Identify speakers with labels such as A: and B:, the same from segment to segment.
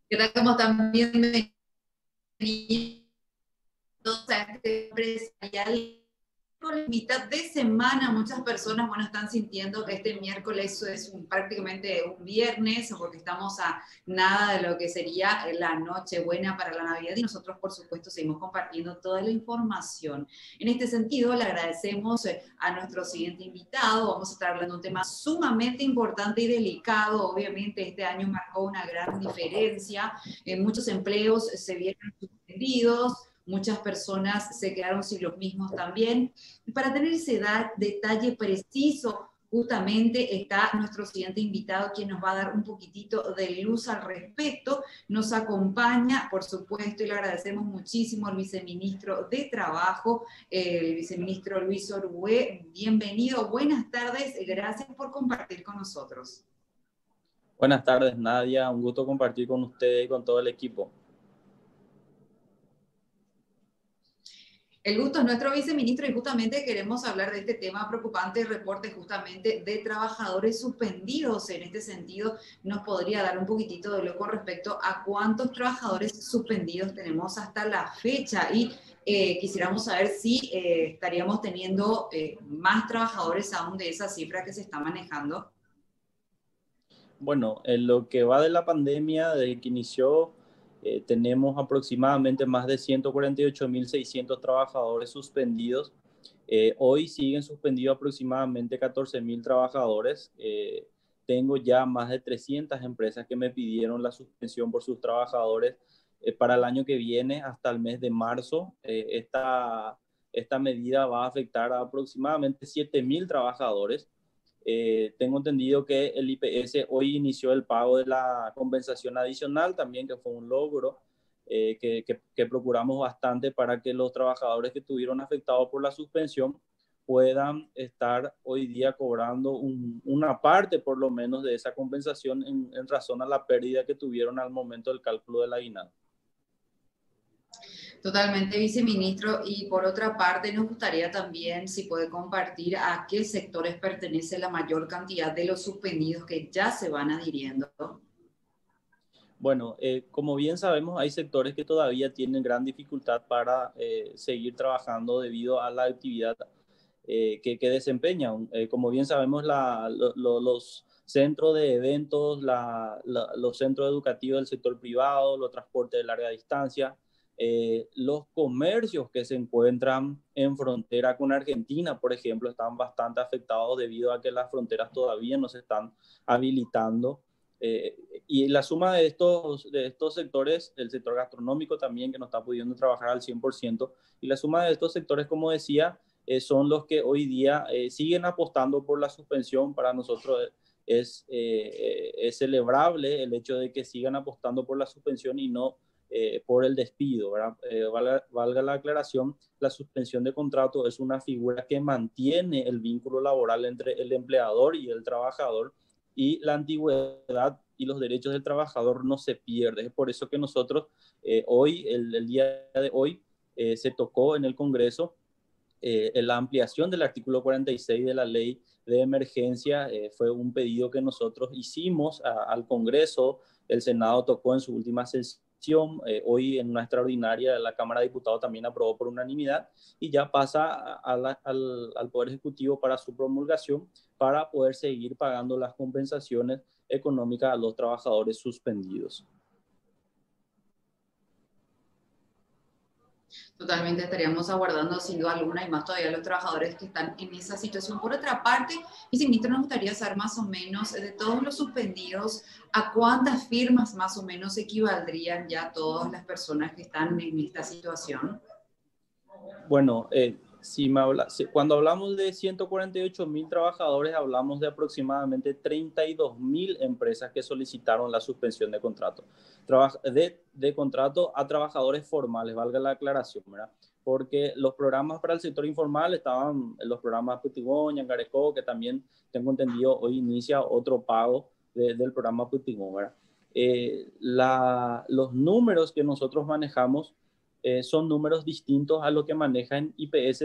A: ¿Qué tal? Como también bienvenidos a este empresarial. Con mitad de semana, muchas personas, bueno, están sintiendo que este miércoles es prácticamente un viernes, porque estamos a nada de lo que sería la noche buena para la Navidad, y nosotros, por supuesto, seguimos compartiendo toda la información. En este sentido, le agradecemos a nuestro siguiente invitado. Vamos a estar hablando de un tema sumamente importante y delicado. Obviamente, este año marcó una gran diferencia. Muchos empleos se vieron suspendidos, muchas personas se quedaron sin los mismos también. Y para tener ese detalle preciso, justamente está nuestro siguiente invitado, quien nos va a dar un poquitito de luz al respecto. Nos acompaña, por supuesto, y le agradecemos muchísimo al viceministro de Trabajo, el viceministro Luis Orué. Bienvenido, buenas tardes, gracias por compartir con nosotros.
B: Buenas tardes, Nadia. Un gusto compartir con usted y con todo el equipo.
A: El gusto es nuestro, viceministro, y justamente queremos hablar de este tema preocupante, el reporte justamente de trabajadores suspendidos. En este sentido, ¿nos podría dar un poquitito de luz con respecto a cuántos trabajadores suspendidos tenemos hasta la fecha? Y quisiéramos saber si estaríamos teniendo más trabajadores aún de esa cifra que se está manejando.
B: Bueno, en lo que va de la pandemia, desde que inició, tenemos aproximadamente más de 148.600 trabajadores suspendidos. Hoy siguen suspendidos aproximadamente 14.000 trabajadores. Tengo ya más de 300 empresas que me pidieron la suspensión por sus trabajadores para el año que viene, hasta el mes de marzo. Esta medida va a afectar a aproximadamente 7.000 trabajadores. Tengo entendido que el IPS hoy inició el pago de la compensación adicional también, que fue un logro que procuramos bastante para que los trabajadores que estuvieron afectados por la suspensión puedan estar hoy día cobrando una parte por lo menos de esa compensación en razón a la pérdida que tuvieron al momento del cálculo del aguinaldo.
A: Totalmente, viceministro. Y por otra parte, nos gustaría también si puede compartir a qué sectores pertenece la mayor cantidad de los suspendidos que ya se van adhiriendo.
B: Bueno, como bien sabemos, hay sectores que todavía tienen gran dificultad para seguir trabajando debido a la actividad que desempeñan. Como bien sabemos, los centros de eventos, los centros educativos del sector privado, los transportes de larga distancia, los comercios que se encuentran en frontera con Argentina, por ejemplo, están bastante afectados debido a que las fronteras todavía no se están habilitando. Y la suma de estos sectores, el sector gastronómico también, que no está pudiendo trabajar al 100%, y la suma de estos sectores, como decía, son los que hoy día siguen apostando por la suspensión. Para nosotros es celebrable el hecho de que sigan apostando por la suspensión y no por el despido, ¿verdad? Valga la aclaración, la suspensión de contrato es una figura que mantiene el vínculo laboral entre el empleador y el trabajador, y la antigüedad y los derechos del trabajador no se pierden. Es por eso que nosotros hoy, el día de hoy, se tocó en el Congreso la ampliación del artículo 46 de la ley de emergencia. Fue un pedido que nosotros hicimos al Congreso. El Senado tocó en su última sesión. Hoy en una extraordinaria la Cámara de Diputados también aprobó por unanimidad y ya pasa al Poder Ejecutivo para su promulgación, para poder seguir pagando las compensaciones económicas a los trabajadores suspendidos.
A: Totalmente, estaríamos aguardando sin duda alguna, y más todavía los trabajadores que están en esa situación. Por otra parte, viceministro, nos gustaría saber más o menos de todos los suspendidos, ¿a cuántas firmas más o menos equivaldrían ya todas las personas que están en esta situación?
B: Bueno, cuando hablamos de 148.000 trabajadores, hablamos de aproximadamente 32.000 empresas que solicitaron la suspensión de contrato. De contrato a trabajadores formales, valga la aclaración, ¿verdad? Porque los programas para el sector informal estaban los programas Putigón, Yangarecó, que también tengo entendido hoy inicia otro pago del programa Putigón, ¿verdad? Los números que nosotros manejamos son números distintos a lo que maneja en IPS,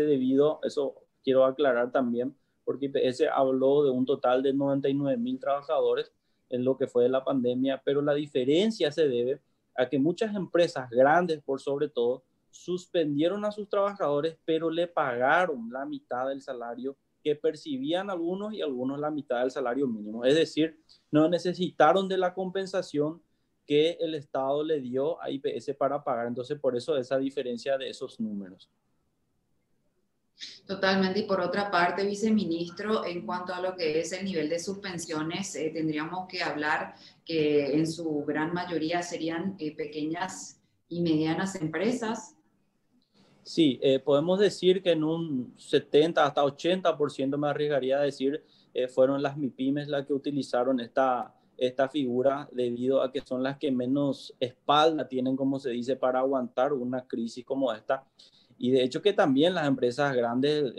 B: eso quiero aclarar también, porque IPS habló de un total de 99.000 trabajadores en lo que fue de la pandemia, pero la diferencia se debe a que muchas empresas grandes, por sobre todo, suspendieron a sus trabajadores, pero le pagaron la mitad del salario que percibían algunos y algunos la mitad del salario mínimo. Es decir, no necesitaron de la compensación que el Estado le dio a IPS para pagar. Entonces, por eso esa diferencia de esos números.
A: Totalmente. Y por otra parte, viceministro, en cuanto a lo que es el nivel de suspensiones, tendríamos que hablar que en su gran mayoría serían pequeñas y medianas empresas.
B: Sí, podemos decir que en un 70 hasta 80%, me arriesgaría a decir, fueron las MIPYMES las que utilizaron esta figura, debido a que son las que menos espalda tienen, como se dice, para aguantar una crisis como esta. Y de hecho que también las empresas grandes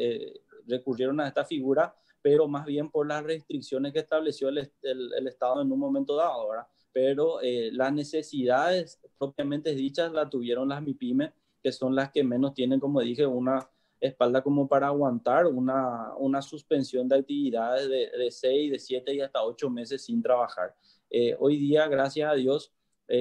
B: recurrieron a esta figura, pero más bien por las restricciones que estableció el Estado en un momento dado, ¿verdad? Pero las necesidades propiamente dichas las tuvieron las MIPYMES, que son las que menos tienen, como dije, una espalda como para aguantar una suspensión de actividades de 6, de 7 y hasta 8 meses sin trabajar. Hoy día, gracias a Dios,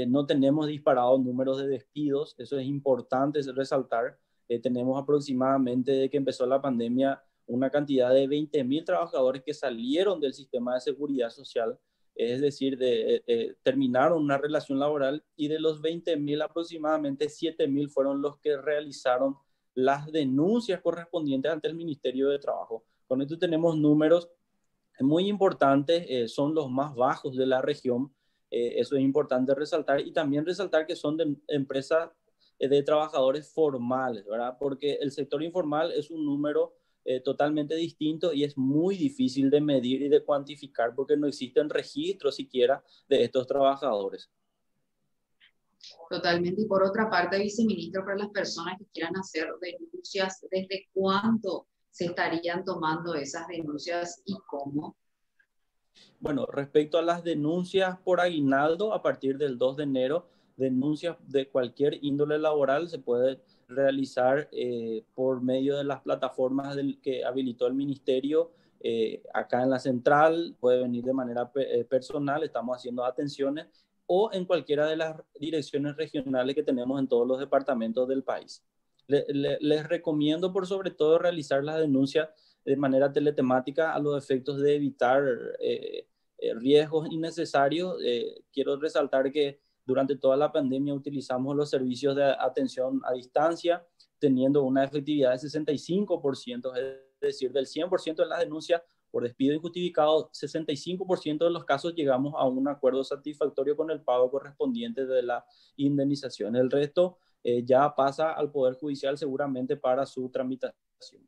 B: no tenemos disparados números de despidos, eso es importante resaltar. Tenemos aproximadamente, desde que empezó la pandemia, una cantidad de 20.000 trabajadores que salieron del sistema de seguridad social, es decir, terminaron una relación laboral, y de los 20.000 aproximadamente 7.000 fueron los que realizaron las denuncias correspondientes ante el Ministerio de Trabajo. Con esto tenemos números muy importantes, son los más bajos de la región, eso es importante resaltar, y también resaltar que son de empresas de trabajadores formales, ¿verdad? Porque el sector informal es un número totalmente distinto y es muy difícil de medir y de cuantificar porque no existen registros siquiera de estos trabajadores.
A: Totalmente. Y por otra parte, viceministro, para las personas que quieran hacer denuncias, ¿desde cuánto se estarían tomando esas denuncias y cómo?
B: Bueno, respecto a las denuncias por aguinaldo, a partir del 2 de enero, denuncias de cualquier índole laboral se puede realizar por medio de las plataformas que habilitó el ministerio. Acá en la central puede venir de manera personal, estamos haciendo atenciones, o en cualquiera de las direcciones regionales que tenemos en todos los departamentos del país. Les recomiendo por sobre todo realizar las denuncias de manera teletemática a los efectos de evitar riesgos innecesarios. Quiero resaltar que durante toda la pandemia utilizamos los servicios de atención a distancia, teniendo una efectividad de 65%, es decir, del 100% de las denuncias por despido injustificado, 65% de los casos llegamos a un acuerdo satisfactorio con el pago correspondiente de la indemnización. El resto ya pasa al Poder Judicial seguramente para su tramitación.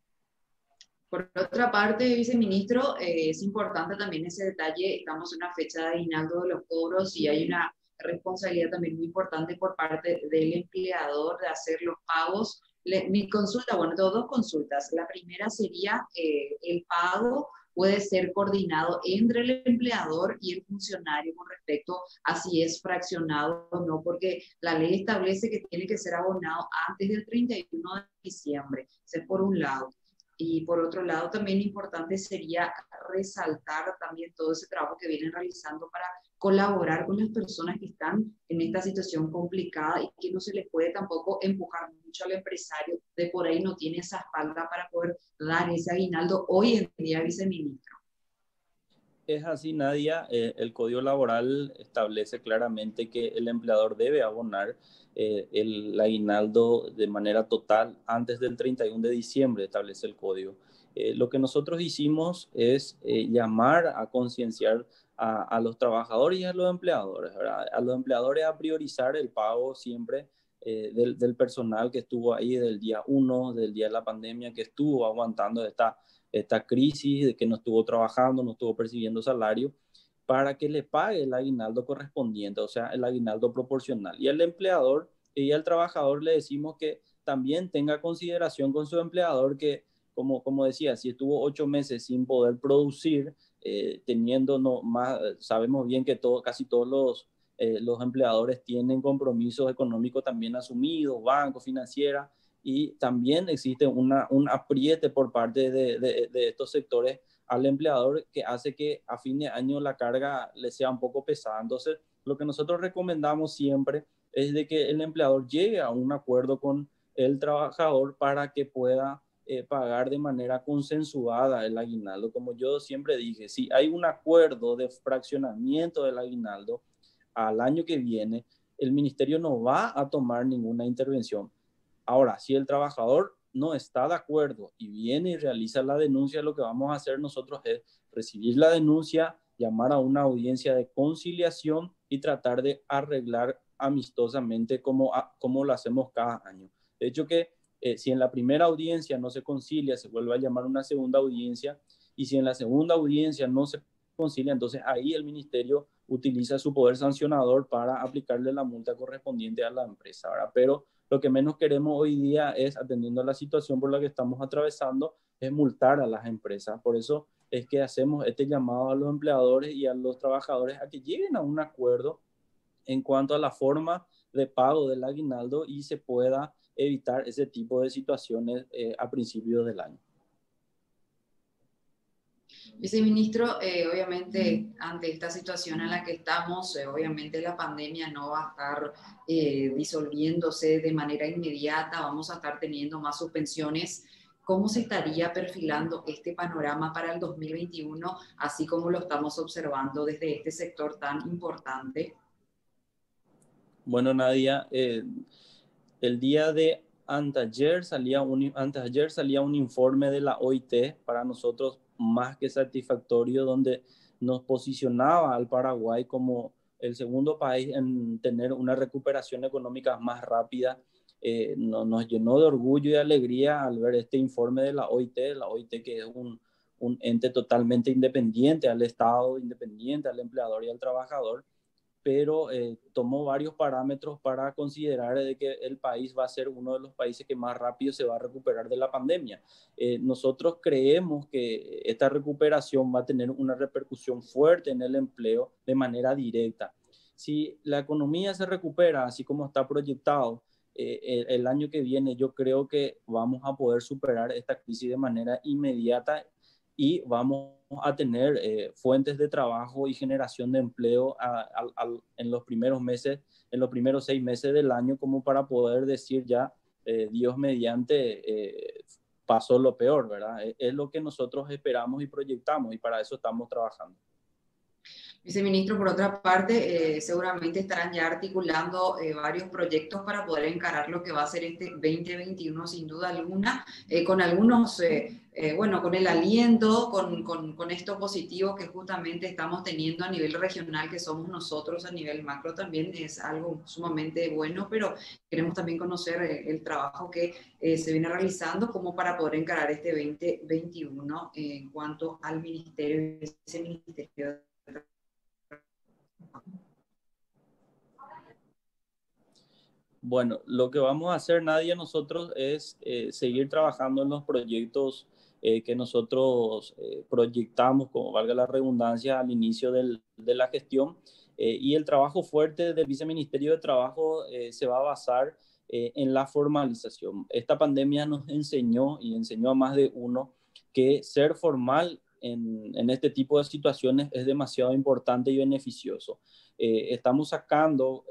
A: Por otra parte, viceministro, es importante también ese detalle, estamos en una fecha de aguinaldo de los cobros y hay una responsabilidad también muy importante por parte del empleador de hacer los pagos. Mi consulta, bueno, tengo dos consultas. La primera sería, el pago puede ser coordinado entre el empleador y el funcionario con respecto a si es fraccionado o no, porque la ley establece que tiene que ser abonado antes del 31 de diciembre. Ese es por un lado. Y por otro lado, también importante sería resaltar también todo ese trabajo que vienen realizando para colaborar con las personas que están en esta situación complicada y que no se les puede tampoco empujar mucho al empresario de por ahí no tiene esa espalda para poder dar ese aguinaldo hoy en día, viceministro.
B: Es así, Nadia. El Código Laboral establece claramente que el empleador debe abonar el aguinaldo de manera total antes del 31 de diciembre, establece el código. Lo que nosotros hicimos es llamar a concienciar a los trabajadores y a los empleadores, ¿verdad? A los empleadores a priorizar el pago siempre del personal que estuvo ahí del día 1, del día de la pandemia, que estuvo aguantando esta crisis, de que no estuvo trabajando, no estuvo percibiendo salario, para que le pague el aguinaldo correspondiente, o sea, el aguinaldo proporcional. Y al empleador y al trabajador le decimos que también tenga consideración con su empleador, que como decía, si estuvo 8 meses sin poder producir, teniendo no, más, sabemos bien que casi todos los empleadores tienen compromisos económicos también asumidos, bancos, financieras, y también existe un apriete por parte de estos sectores al empleador que hace que a fin de año la carga le sea un poco pesada. Entonces, lo que nosotros recomendamos siempre es de que el empleador llegue a un acuerdo con el trabajador para que pueda pagar de manera consensuada el aguinaldo. Como yo siempre dije, si hay un acuerdo de fraccionamiento del aguinaldo al año que viene, el ministerio no va a tomar ninguna intervención. Ahora, si el trabajador no está de acuerdo y viene y realiza la denuncia, lo que vamos a hacer nosotros es recibir la denuncia, llamar a una audiencia de conciliación y tratar de arreglar amistosamente como lo hacemos cada año. De hecho que si en la primera audiencia no se concilia, se vuelve a llamar una segunda audiencia, y si en la segunda audiencia no se concilia, entonces ahí el ministerio utiliza su poder sancionador para aplicarle la multa correspondiente a la empresa, ¿verdad? Pero lo que menos queremos hoy día es, atendiendo a la situación por la que estamos atravesando, es multar a las empresas. Por eso es que hacemos este llamado a los empleadores y a los trabajadores a que lleguen a un acuerdo en cuanto a la forma de pago del aguinaldo y se pueda evitar ese tipo de situaciones a principios del año.
A: Viceministro, obviamente ante esta situación en la que estamos, obviamente la pandemia no va a estar disolviéndose de manera inmediata, vamos a estar teniendo más suspensiones. ¿Cómo se estaría perfilando este panorama para el 2021, así como lo estamos observando desde este sector tan importante?
B: Bueno, Nadia, el día de anteayer salía un informe de la OIT para nosotros más que satisfactorio, donde nos posicionaba al Paraguay como el segundo país en tener una recuperación económica más rápida. Nos llenó de orgullo y de alegría al ver este informe de la OIT que es un ente totalmente independiente al Estado, independiente al empleador y al trabajador, pero tomó varios parámetros para considerar de que el país va a ser uno de los países que más rápido se va a recuperar de la pandemia. Nosotros creemos que esta recuperación va a tener una repercusión fuerte en el empleo de manera directa. Si la economía se recupera así como está proyectado, el año que viene yo creo que vamos a poder superar esta crisis de manera inmediata y vamos a tener fuentes de trabajo y generación de empleo en los primeros meses, en los primeros 6 meses del año, como para poder decir ya, Dios mediante, pasó lo peor, ¿verdad? Es lo que nosotros esperamos y proyectamos y para eso estamos trabajando.
A: Viceministro, por otra parte, seguramente estarán ya articulando varios proyectos para poder encarar lo que va a ser este 2021 sin duda alguna, con algunos, bueno, con el aliento, con esto positivo que justamente estamos teniendo a nivel regional, que somos nosotros a nivel macro también, es algo sumamente bueno, pero queremos también conocer el trabajo que se viene realizando como para poder encarar este 2021 en cuanto al ministerio, ese ministerio.
B: Bueno, lo que vamos a hacer, Nadia, nosotros es seguir trabajando en los proyectos que nosotros proyectamos, como valga la redundancia, al inicio de la gestión. Y el trabajo fuerte del Viceministerio de Trabajo se va a basar en la formalización. Esta pandemia nos enseñó y enseñó a más de uno que ser formal en este tipo de situaciones es demasiado importante y beneficioso. Estamos sacando,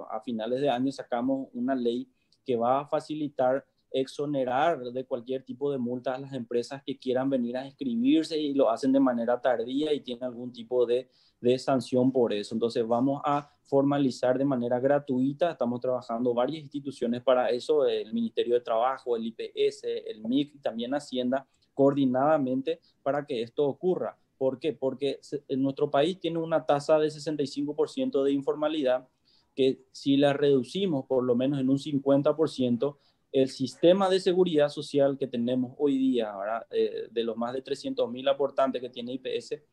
B: a finales de año sacamos una ley que va a facilitar exonerar de cualquier tipo de multa a las empresas que quieran venir a inscribirse y lo hacen de manera tardía y tienen algún tipo de sanción por eso. Entonces vamos a formalizar de manera gratuita, estamos trabajando varias instituciones para eso, el Ministerio de Trabajo, el IPS, el MIC y también Hacienda, coordinadamente para que esto ocurra. ¿Por qué? Porque en nuestro país tiene una tasa de 65% de informalidad que si la reducimos por lo menos en un 50%, el sistema de seguridad social que tenemos hoy día, ¿verdad? De los más de 300.000 aportantes que tiene IPS,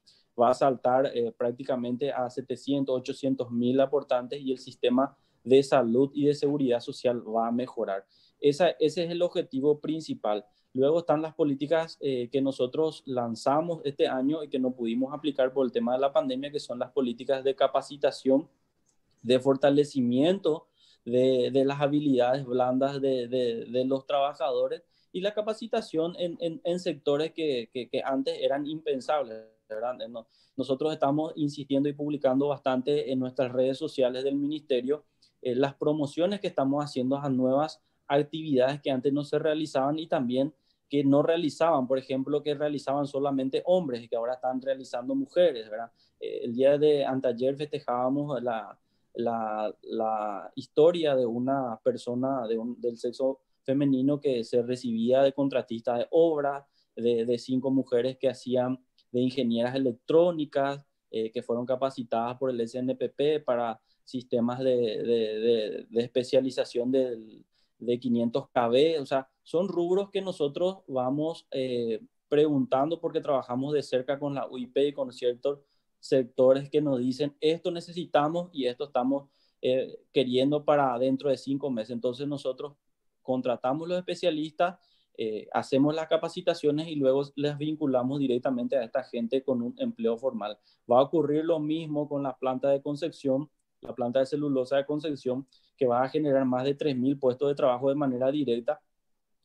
B: va a saltar prácticamente a 700, 800.000 aportantes y el sistema de salud y de seguridad social va a mejorar. Ese es el objetivo principal. Luego están las políticas que nosotros lanzamos este año y que no pudimos aplicar por el tema de la pandemia, que son las políticas de capacitación, de fortalecimiento de las habilidades blandas de los trabajadores y la capacitación en sectores que antes eran impensables, ¿verdad? Nosotros estamos insistiendo y publicando bastante en nuestras redes sociales del ministerio las promociones que estamos haciendo a nuevas actividades que antes no se realizaban y también que no realizaban, por ejemplo, que realizaban solamente hombres y que ahora están realizando mujeres, ¿verdad? El día de anteayer festejábamos la historia de una persona del sexo femenino que se recibía de contratista de obra, de 5 mujeres que hacían de ingenieras electrónicas, que fueron capacitadas por el SNPP para sistemas de especialización de 500 KB. O sea, son rubros que nosotros vamos preguntando porque trabajamos de cerca con la UIP y con ciertos sectores que nos dicen esto necesitamos y esto estamos queriendo para dentro de 5 meses. Entonces nosotros contratamos los especialistas, hacemos las capacitaciones y luego les vinculamos directamente a esta gente con un empleo formal. Va a ocurrir lo mismo con la planta de Concepción, la planta de celulosa de Concepción, que va a generar más de 3.000 puestos de trabajo de manera directa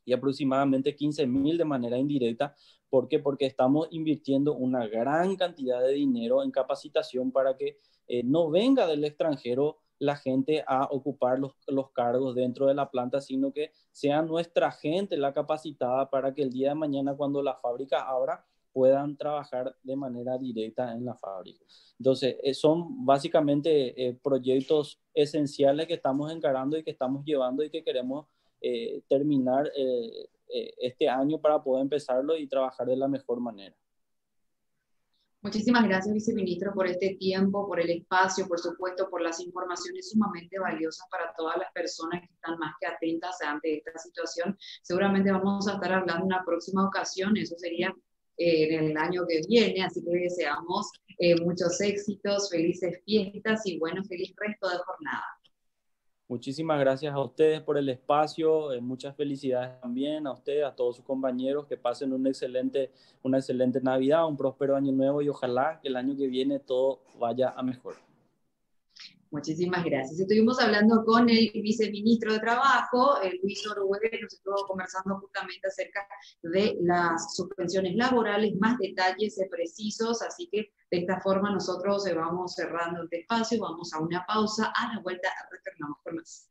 B: y aproximadamente 15.000 de manera indirecta. ¿Por qué? Porque estamos invirtiendo una gran cantidad de dinero en capacitación para que no venga del extranjero la gente a ocupar los cargos dentro de la planta, sino que sea nuestra gente la capacitada para que el día de mañana, cuando la fábrica abra, puedan trabajar de manera directa en la fábrica. Entonces, son básicamente proyectos esenciales que estamos encarando y que estamos llevando y que queremos terminar este año para poder empezarlo y trabajar de la mejor manera.
A: Muchísimas gracias, viceministro, por este tiempo, por el espacio, por supuesto, por las informaciones sumamente valiosas para todas las personas que están más que atentas ante esta situación. Seguramente vamos a estar hablando en una próxima ocasión, eso sería en el año que viene, así que deseamos muchos éxitos, felices fiestas y bueno, feliz resto de jornada.
B: Muchísimas gracias a ustedes por el espacio, muchas felicidades también a ustedes, a todos sus compañeros, que pasen una excelente Navidad, un próspero año nuevo y ojalá que el año que viene todo vaya a mejor.
A: Muchísimas gracias. Estuvimos hablando con el viceministro de Trabajo, Luis Orué, nos estuvo conversando justamente acerca de las suspensiones laborales, más detalles precisos, así que de esta forma nosotros vamos cerrando este espacio, vamos a una pausa, a la vuelta retornamos con más.